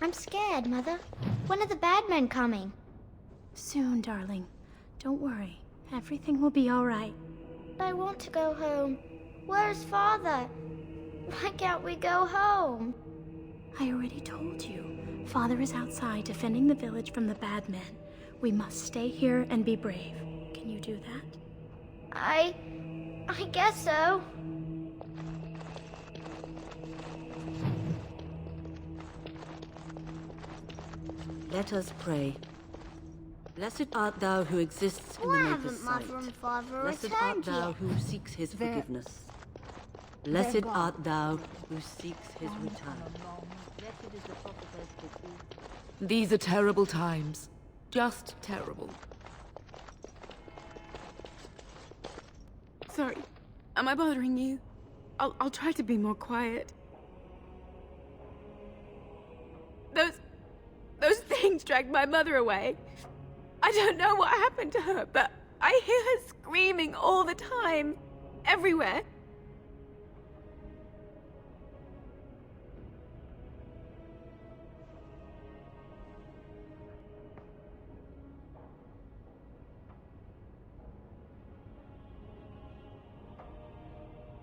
I'm scared, Mother. When are the bad men coming? Soon, darling. Don't worry. Everything will be all right. I want to go home. Where's Father? Why can't we go home? I already told you. Father is outside defending the village from the bad men. We must stay here and be brave. Can you do that? I guess so. Let us pray. Blessed art thou who exists in the Why Maker's haven't sight. Mother and Father Blessed returned art thou yet? who seeks his forgiveness. Blessed art thou who seeks his return. Blessed is the prophetess who... These are terrible times. Just terrible. Sorry. Am I bothering you? I'll try to be more quiet. Those things dragged my mother away. I don't know what happened to her, but I hear her screaming all the time. Everywhere.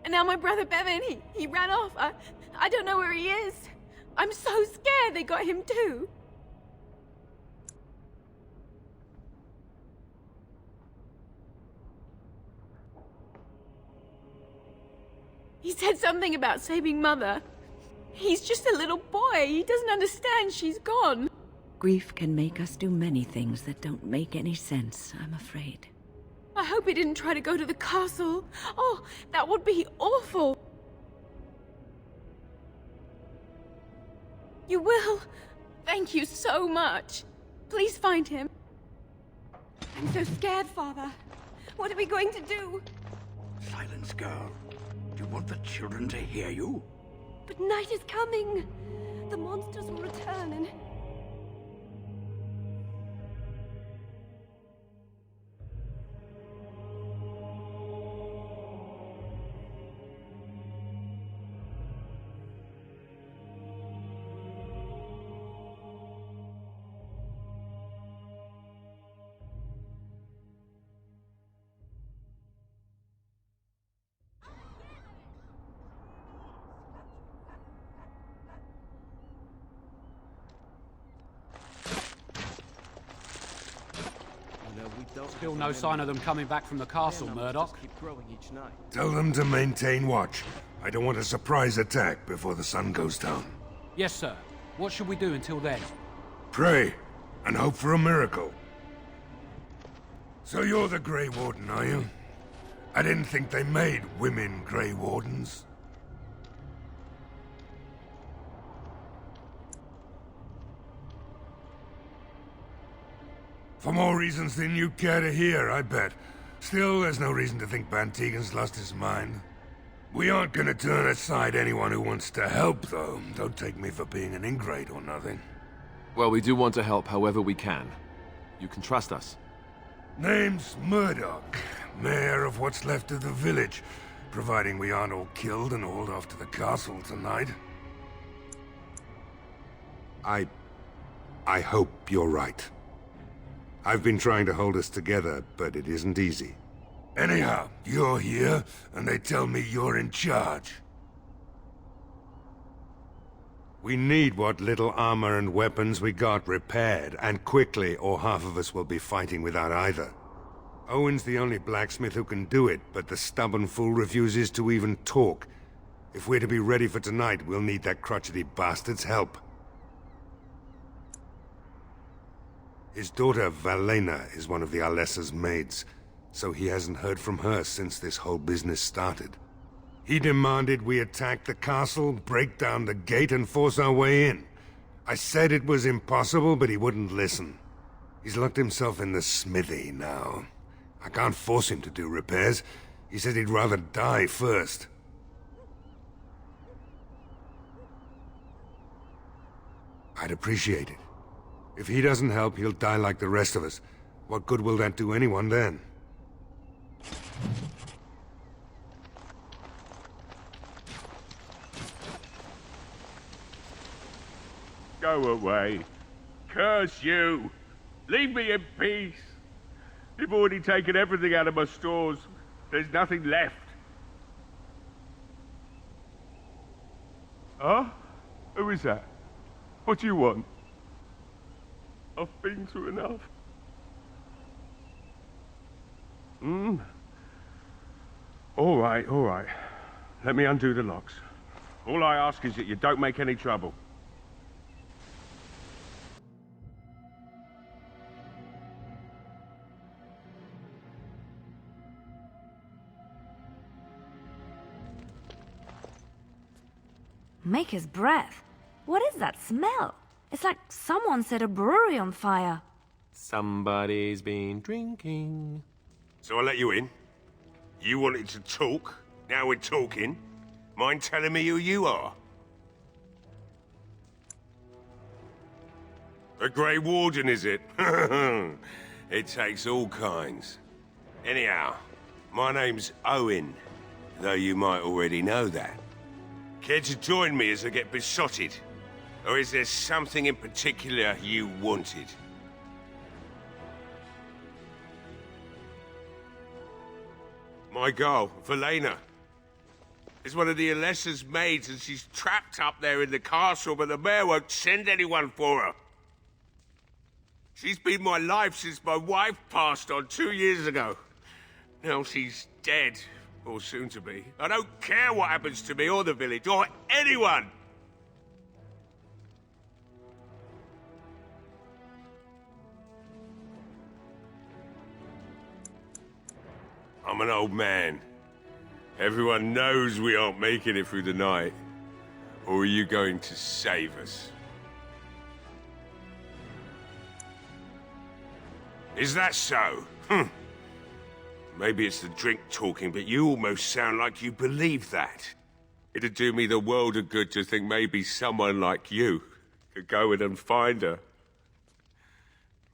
And now my brother Bevan, he ran off. I don't know where he is. I'm so scared they got him too. He said something about saving Mother. He's just a little boy. He doesn't understand she's gone. Grief can make us do many things that don't make any sense, I'm afraid. I hope he didn't try to go to the castle. Oh, that would be awful. You will? Thank you so much. Please find him. I'm so scared, Father. What are we going to do? Silence, girl. Do you want the children to hear you? But night is coming. The monsters will return and... Still no sign of them coming back from the castle, Murdoch. Tell them to maintain watch. I don't want a surprise attack before the sun goes down. Yes, sir. What should we do until then? Pray, and hope for a miracle. So you're the Grey Warden, are you? I didn't think they made women Grey Wardens. For more reasons than you care to hear, I bet. Still, there's no reason to think Van Tegan's lost his mind. We aren't gonna turn aside anyone who wants to help, though. Don't take me for being an ingrate or nothing. Well, we do want to help however we can. You can trust us. Name's Murdoch, mayor of what's left of the village, providing we aren't all killed and hauled off to the castle tonight. I hope you're right. I've been trying to hold us together, but it isn't easy. Anyhow, you're here, and they tell me you're in charge. We need what little armor and weapons we got repaired, and quickly, or half of us will be fighting without either. Owen's the only blacksmith who can do it, but the stubborn fool refuses to even talk. If we're to be ready for tonight, we'll need that crotchety bastard's help. His daughter, Valena, is one of the Alessa's maids, so he hasn't heard from her since this whole business started. He demanded we attack the castle, break down the gate, and force our way in. I said it was impossible, but he wouldn't listen. He's locked himself in the smithy now. I can't force him to do repairs. He said he'd rather die first. I'd appreciate it. If he doesn't help, he'll die like the rest of us. What good will that do anyone then? Go away. Curse you. Leave me in peace. You've already taken everything out of my stores. There's nothing left. Huh? Who is that? What do you want? I've been through enough. All right, all right. Let me undo the locks. All I ask is that you don't make any trouble. Make his breath. What is that smell? It's like someone set a brewery on fire. Somebody's been drinking. So I let you in. You wanted to talk. Now we're talking. Mind telling me who you are? The Grey Warden, is it? It takes all kinds. Anyhow, my name's Owen, though you might already know that. Care to join me as I get besotted? Or is there something in particular you wanted? My girl, Valena, is one of the Alessa's maids, and she's trapped up there in the castle, but the mayor won't send anyone for her. She's been my life since my wife passed on 2 years ago. Now she's dead, or soon to be. I don't care what happens to me or the village, or anyone! I'm an old man. Everyone knows we aren't making it through the night. Or are you going to save us? Is that so? Maybe it's the drink talking, but you almost sound like you believe that. It'd do me the world of good to think maybe someone like you could go in and find her.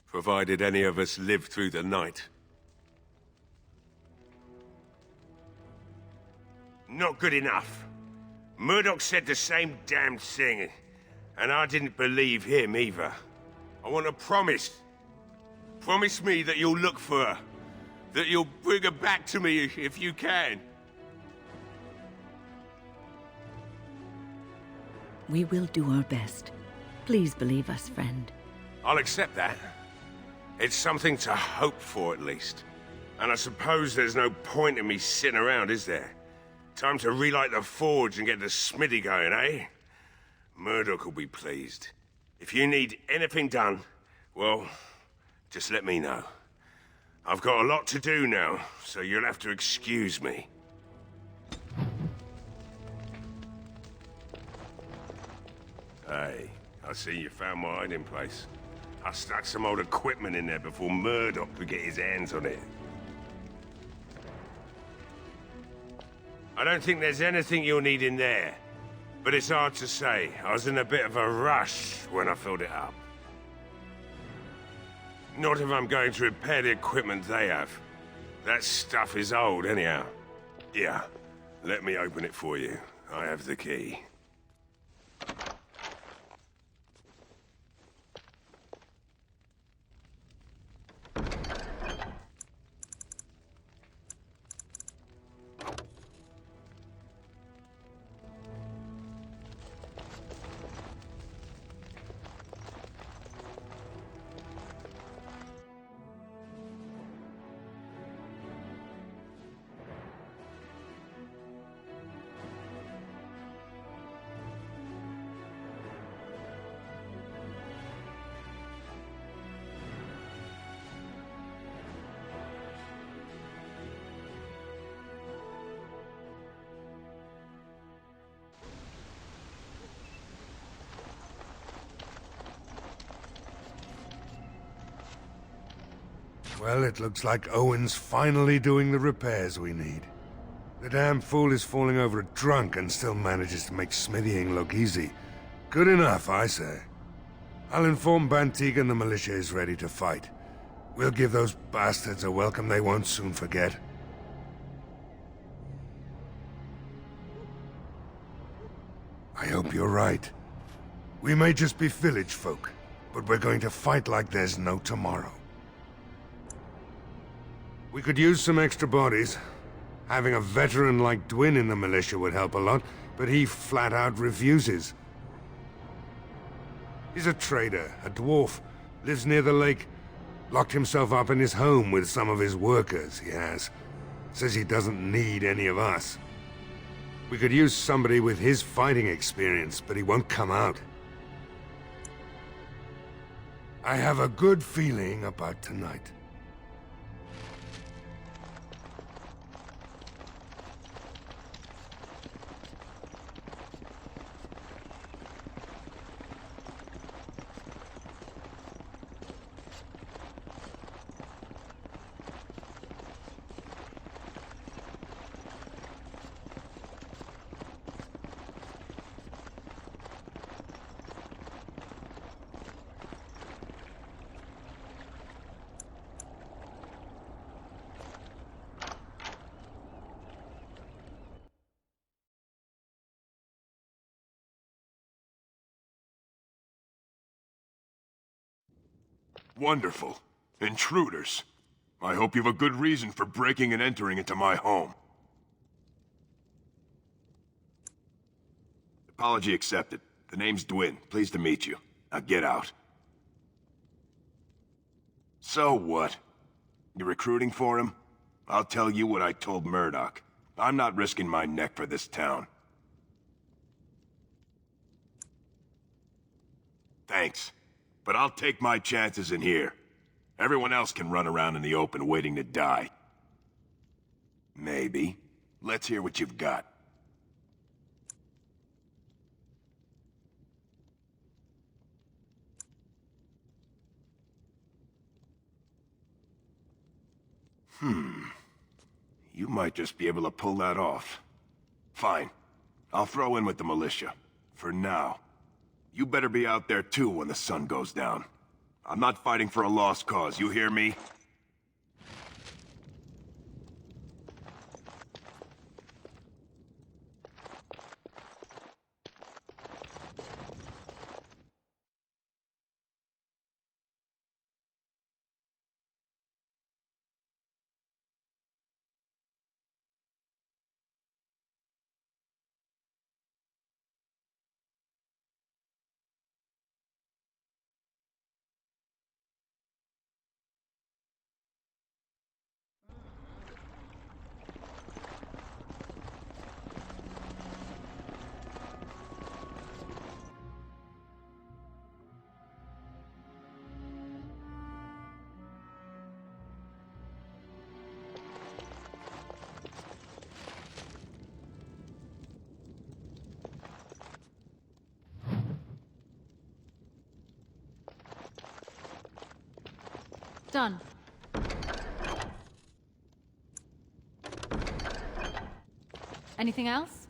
Provided any of us live through the night. Not good enough. Murdoch said the same damn thing, and I didn't believe him either. I want a promise. Promise me that you'll look for her. That you'll bring her back to me if you can. We will do our best. Please believe us, friend. I'll accept that. It's something to hope for, at least. And I suppose there's no point in me sitting around, is there? Time to relight the forge and get the smithy going, eh? Murdoch will be pleased. If you need anything done, well, just let me know. I've got a lot to do now, so you'll have to excuse me. Hey, I see you found my hiding place. I stuck some old equipment in there before Murdoch could get his hands on it. I don't think there's anything you'll need in there. But it's hard to say. I was in a bit of a rush when I filled it up. Not if I'm going to repair the equipment they have. That stuff is old, anyhow. Yeah, let me open it for you. I have the key. Well, it looks like Owen's finally doing the repairs we need. The damn fool is falling over drunk and still manages to make smithying look easy. Good enough, I say. I'll inform Bantigan the militia is ready to fight. We'll give those bastards a welcome they won't soon forget. I hope you're right. We may just be village folk, but we're going to fight like there's no tomorrow. We could use some extra bodies. Having a veteran like Dwin in the militia would help a lot, but he flat out refuses. He's a trader, a dwarf, lives near the lake. Locked himself up in his home with some of his workers, he has. Says he doesn't need any of us. We could use somebody with his fighting experience, but he won't come out. I have a good feeling about tonight. Wonderful. Intruders. I hope you have a good reason for breaking and entering into my home. Apology accepted. The name's Dwin. Pleased to meet you. Now get out. So what? You're recruiting for him? I'll tell you what I told Murdoch. I'm not risking my neck for this town. Thanks. But I'll take my chances in here. Everyone else can run around in the open waiting to die. Maybe. Let's hear what you've got. You might just be able to pull that off. Fine. I'll throw in with the militia. For now. You better be out there too when the sun goes down. I'm not fighting for a lost cause, you hear me? Done. Anything else?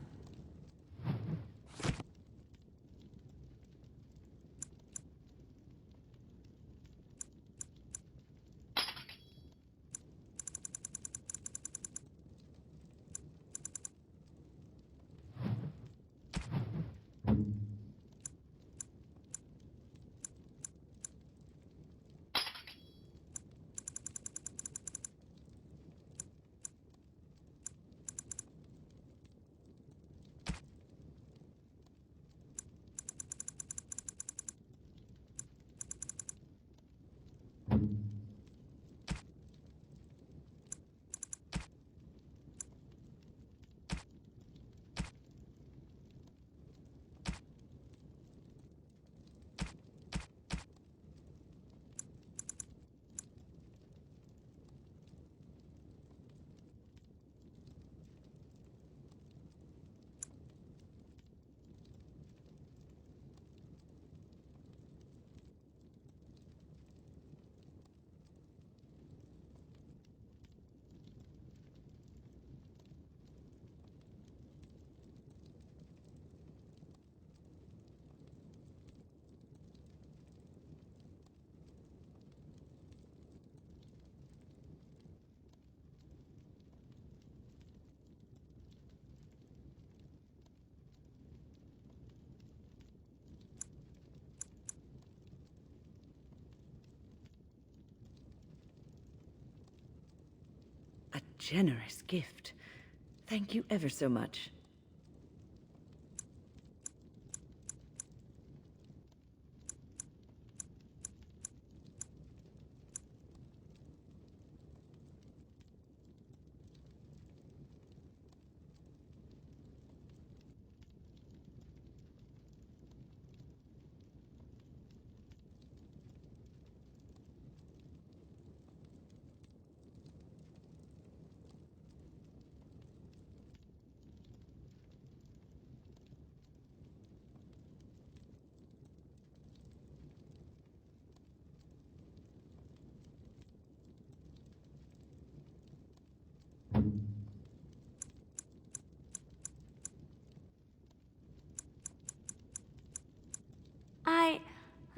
generous gift. Thank you ever so much.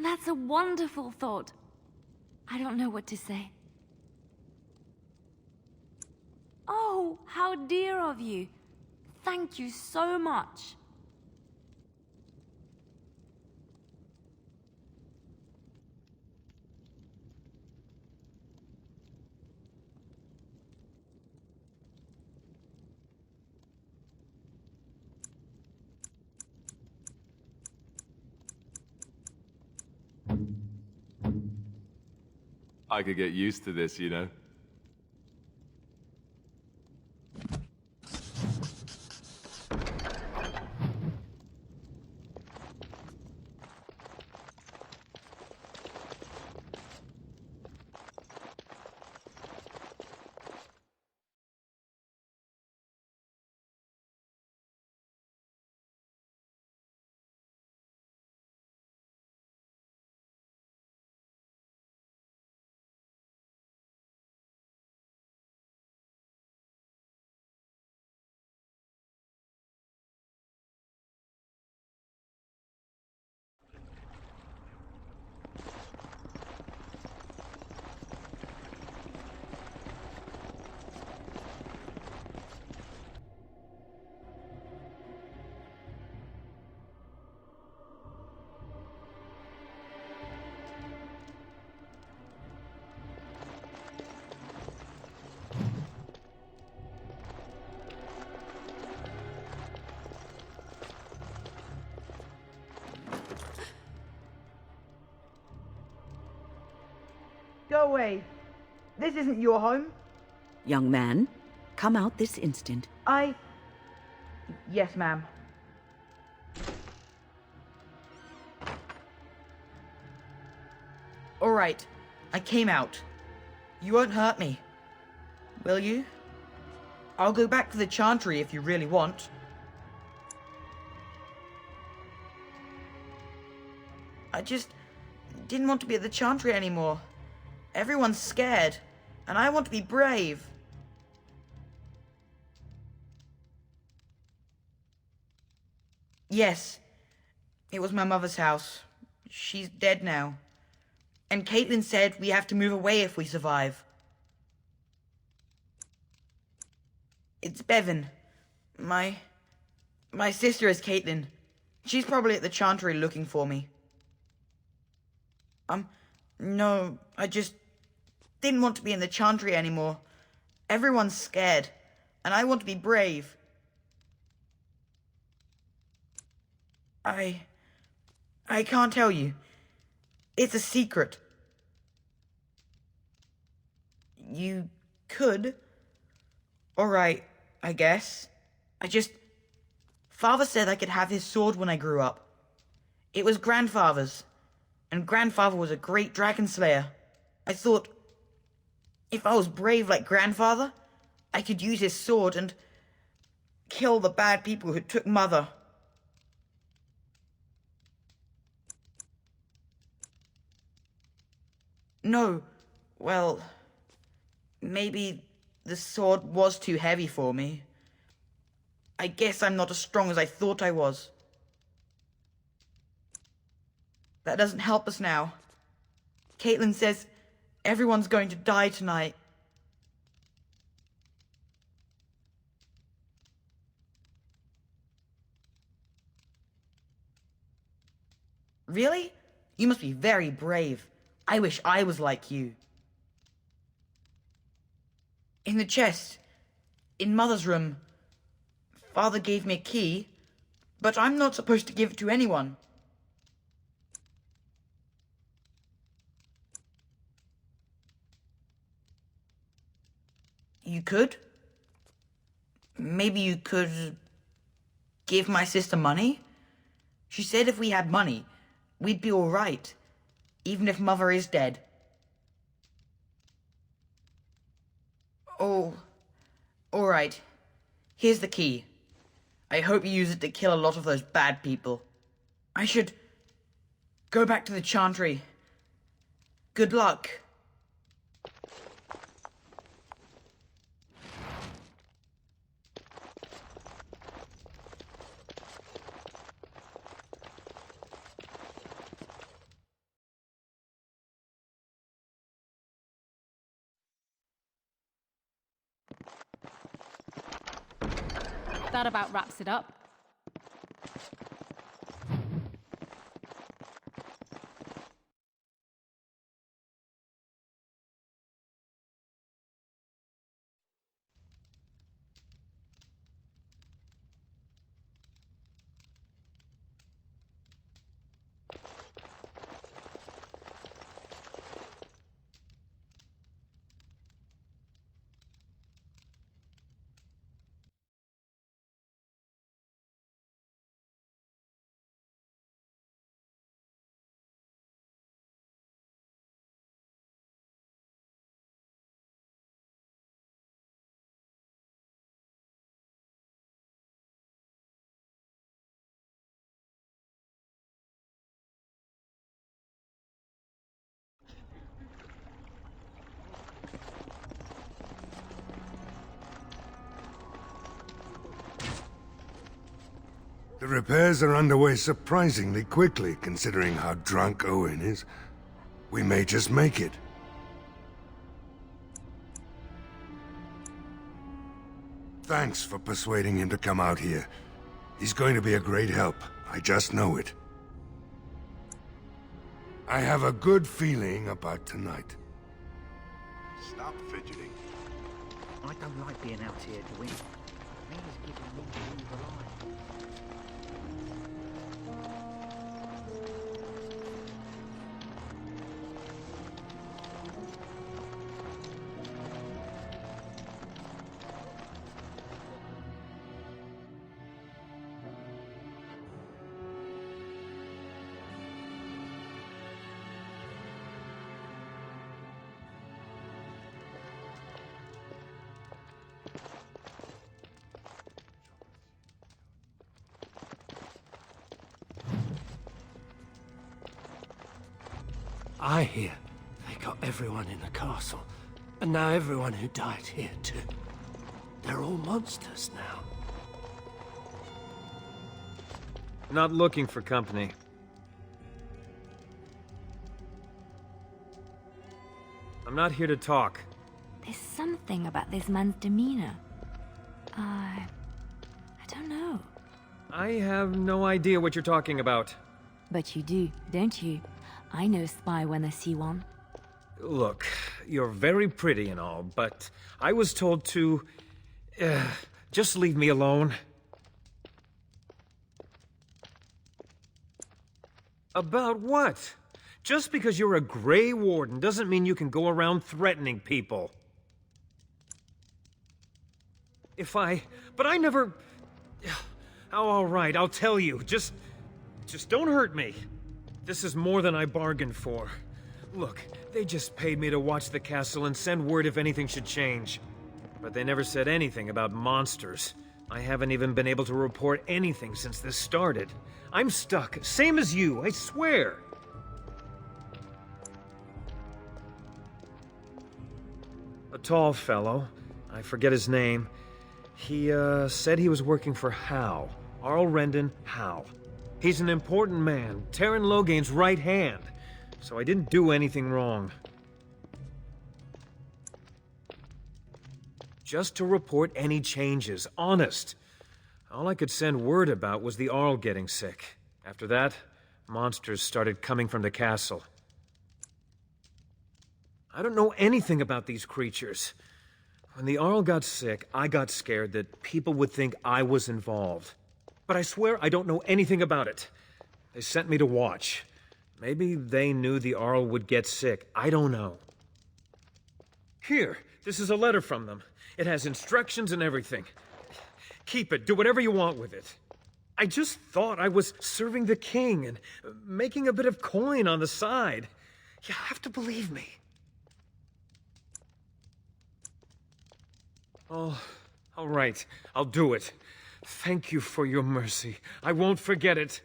That's a wonderful thought. I don't know what to say. Oh, how dear of you. Thank you so much. I could get used to this, you know. Go away. This isn't your home. Young man, come out this instant. Yes, ma'am. All right, I came out. You won't hurt me, will you? I'll go back to the Chantry if you really want. I just didn't want to be at the Chantry anymore. Everyone's scared, and I want to be brave. Yes, it was my mother's house. She's dead now. And Caitlin said we have to move away if we survive. It's Bevan. My sister is Caitlin. She's probably at the Chantry looking for me. No, I just didn't want to be in the Chantry anymore. Everyone's scared, and I want to be brave. I can't tell you. It's a secret. You could. Alright, I guess. Father said I could have his sword when I grew up. It was Grandfather's, and Grandfather was a great dragon slayer. I thought, if I was brave like Grandfather, I could use his sword and kill the bad people who took Mother. No, well, maybe the sword was too heavy for me. I guess I'm not as strong as I thought I was. That doesn't help us now. Caitlin says everyone's going to die tonight. Really? You must be very brave. I wish I was like you. In the chest, In Mother's room, Father gave me a key, but I'm not supposed to give it to anyone. You could? Maybe you could give my sister money? She said if we had money, we'd be all right, even if Mother is dead. Oh, all right. Here's the key. I hope you use it to kill a lot of those bad people. I should go back to the chantry. Good luck. That about wraps it up. The repairs are underway surprisingly quickly, considering how drunk Owen is. We may just make it. Thanks for persuading him to come out here. He's going to be a great help. I just know it. I have a good feeling about tonight. Stop fidgeting. I don't like being out here, Dwayne. He's giving me to move alive. I hear they got everyone in the castle, and now everyone who died here too. They're all monsters now. Not looking for company. I'm not here to talk. There's something about this man's demeanor. I don't know. I have no idea what you're talking about. But you do, don't you? I know a spy when I see one. Look, you're very pretty and all, but I was told to... just leave me alone. About what? Just because you're a Grey Warden doesn't mean you can go around threatening people. But I never... Oh, all right, I'll tell you. Just don't hurt me. This is more than I bargained for. Look, they just paid me to watch the castle and send word if anything should change. But they never said anything about monsters. I haven't even been able to report anything since this started. I'm stuck, same as you, I swear. A tall fellow, I forget his name. He, said he was working for Howe. Arl Rendon Howe. He's an important man, Terran Loghain's right hand. So I didn't do anything wrong. Just to report any changes, honest. All I could send word about was the Arl getting sick. After that, monsters started coming from the castle. I don't know anything about these creatures. When the Arl got sick, I got scared that people would think I was involved. But I swear I don't know anything about it. They sent me to watch. Maybe they knew the Arl would get sick. I don't know. Here, this is a letter from them. It has instructions and everything. Keep it. Do whatever you want with it. I just thought I was serving the king and making a bit of coin on the side. You have to believe me. Oh, all right. I'll do it. Thank you for your mercy. I won't forget it.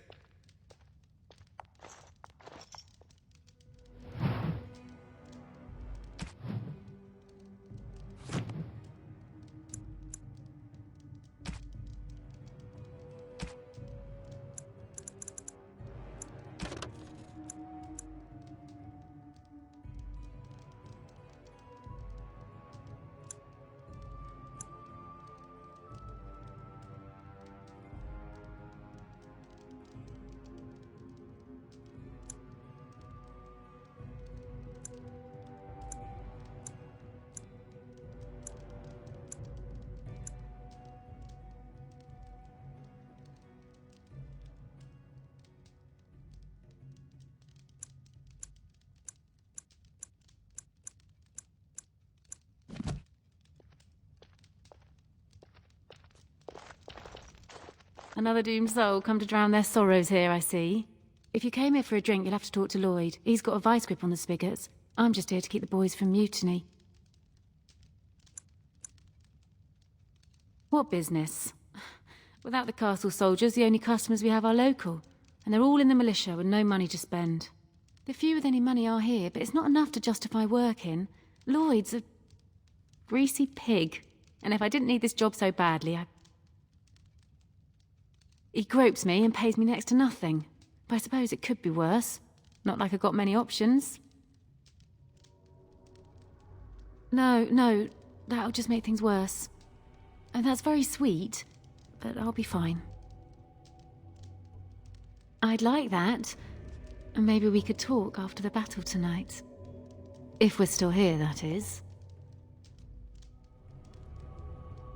Another doomed soul come to drown their sorrows here, I see. If you came here for a drink, you'll have to talk to Lloyd. He's got a vice grip on the spigots. I'm just here to keep the boys from mutiny. What business? Without the castle soldiers, the only customers we have are local. And they're all in the militia with no money to spend. The few with any money are here, but it's not enough to justify working. Lloyd's a greasy pig. And if I didn't need this job so badly, He gropes me and pays me next to nothing. But I suppose it could be worse. Not like I've got many options. No, that'll just make things worse. And that's very sweet, but I'll be fine. I'd like that. And maybe we could talk after the battle tonight. If we're still here, that is.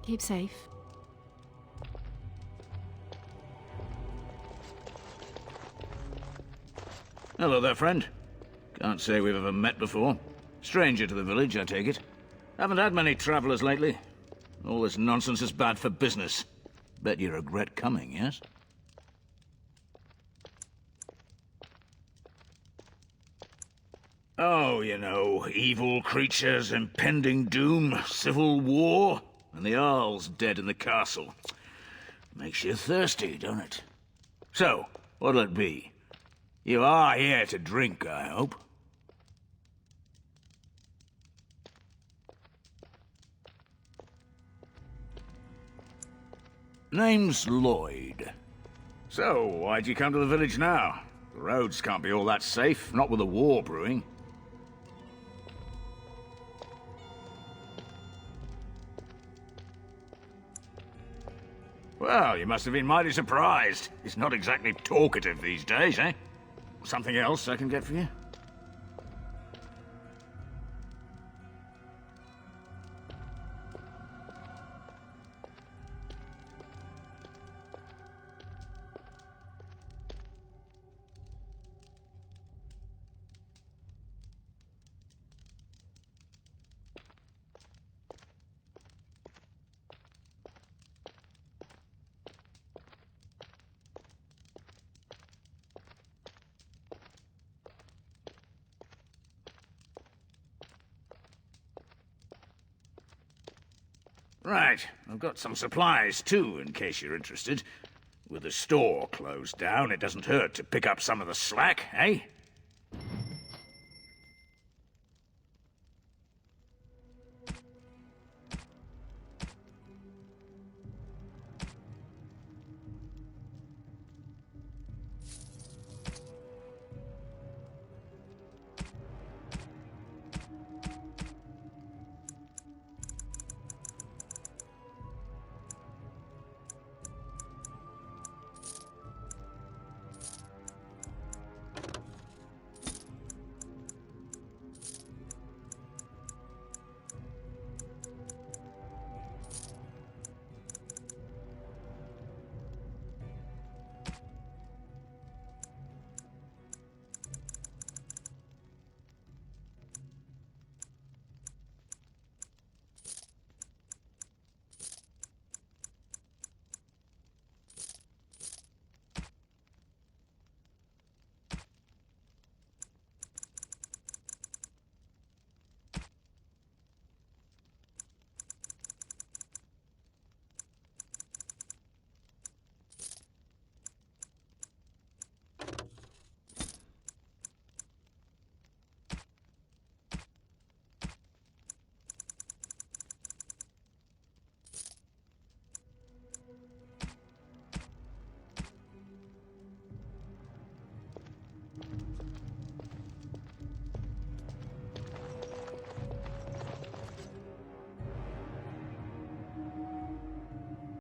Keep safe. Hello there, friend. Can't say we've ever met before. Stranger to the village, I take it. Haven't had many travelers lately. All this nonsense is bad for business. Bet you regret coming, yes? Oh, you know, evil creatures, impending doom, civil war, and the Earl's dead in the castle. Makes you thirsty, don't it? So, what'll it be? You are here to drink, I hope. Name's Lloyd. So, why'd you come to the village now? The roads can't be all that safe, not with a war brewing. Well, you must have been mighty surprised. He's not exactly talkative these days, eh? Something else I can get for you? Right, I've got some supplies too, in case you're interested. With the store closed down, it doesn't hurt to pick up some of the slack, eh?